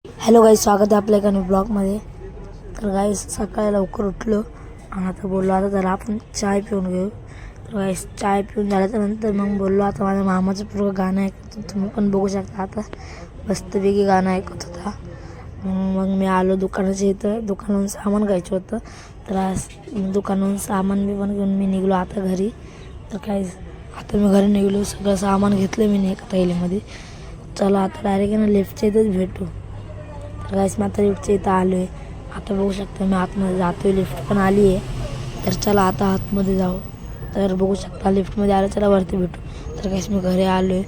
Hello गाईस, स्वागत आहे आपल्या एका ब्लॉगमध्ये। तर गाईस, सकाळी लवकर उठलो आणि आता बोललो आता जरा आपण चाय पिऊन घेऊ। तर गाईस, चाय पिऊन झाल्यानंतर मग बोललो आता माझ्या मामाचं पूर्ण गाणं ऐकतो, तुम्ही पण बघू शकता। आता मस्तपैकी गाणं ऐकत होता। मग मी आलो दुकानाच्या इथं, दुकानावरून सामान घ्यायचं होतं। तर आज दुकानावरून सामान पण घेऊन मी निघलो आता घरी। तर गाईस, आता मी घरी निघलो, सगळं सामान घेतलं मी एका थैलीमध्ये। चला आता डायरेक्ट ना लिफ्टच्या इथंच भेटू। तर गाईस, मी आता लिफ्टच्या इथं आलो आहे। आता बघू शकता मी आतमध्ये जातो आहे, लिफ्ट पण आली आहे। तर चला आता आतमध्ये जाऊ। तर बघू शकता लिफ्टमध्ये आलं, चला वरती भेटू। तर गाईस, मी घरी आलो आहे।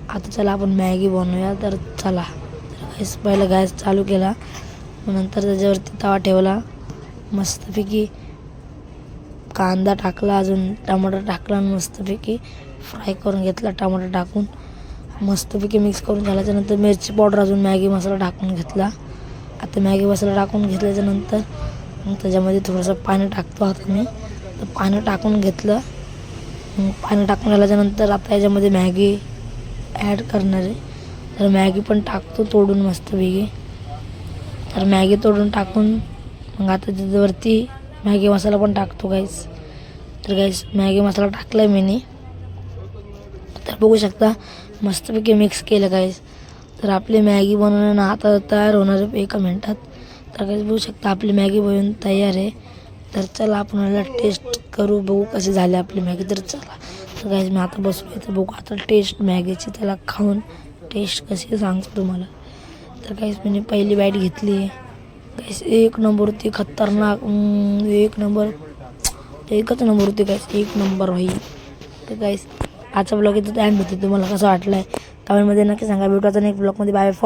आता चला आपण मॅगी बनवूया। तर चला, तर गाईस पहिला गॅस चालू केला, मग नंतर त्याच्यावरती तवा ठेवला, मस्तपैकी कांदा टाकला, अजून टमाटर टाकला आणि मस्तपैकी फ्राय करून घेतला। टमाटर टाकून मस्तपैकी मिक्स करून झाल्याच्यानंतर मिरची पावडर, अजून मॅगी मसाला टाकून घेतला। आता मॅगी मसाला टाकून घेतल्याच्यानंतर मग त्याच्यामध्ये थोडंसं पाणी टाकतो आता मी। तर पाणी टाकून घेतलं, मग पाणी टाकून झाल्याच्यानंतर आता याच्यामध्ये मॅगी ॲड करणार आहे। तर मॅगी पण टाकतो तोडून मस्तपैकी। तर मॅगी तोडून टाकून मग आता त्याच्यावरती मॅगी मसाला पण टाकतो गाईस। तर गाईस, मॅगी मसाला टाकला आहे मी। तर बघू शकता मस्तपैकी मिक्स केलं गाईस। तर आपली मॅगी बनवणं आता तयार होणार आहे एका मिनटात। तर गाईस, बघू शकता आपली मॅगी बनवून तयार आहे। तर चला आपण याला टेस्ट करू, बघू कशी झाली आपली मॅगी। तर चला, तर गाईस मी आता बसलो तर बघू आता टेस्ट मॅगीची, त्याला खाऊन टेस्ट कशी सांगतो तुम्हाला। तर गाईस, मी पहिली बाईट घेतली आहे गाईस, एक नंबर होती, खतरनाक, एक नंबर, एकच नंबर होती गाईस, एक नंबर होईल। तर गाईस, आजचा ब्लॉग इथं एंड होते। तुम्हाला कसं वाटलं आहे कमेंटमध्ये नक्की सांगा। भेटू आता नेक्स्ट ब्लॉगमध्ये। Bye, follow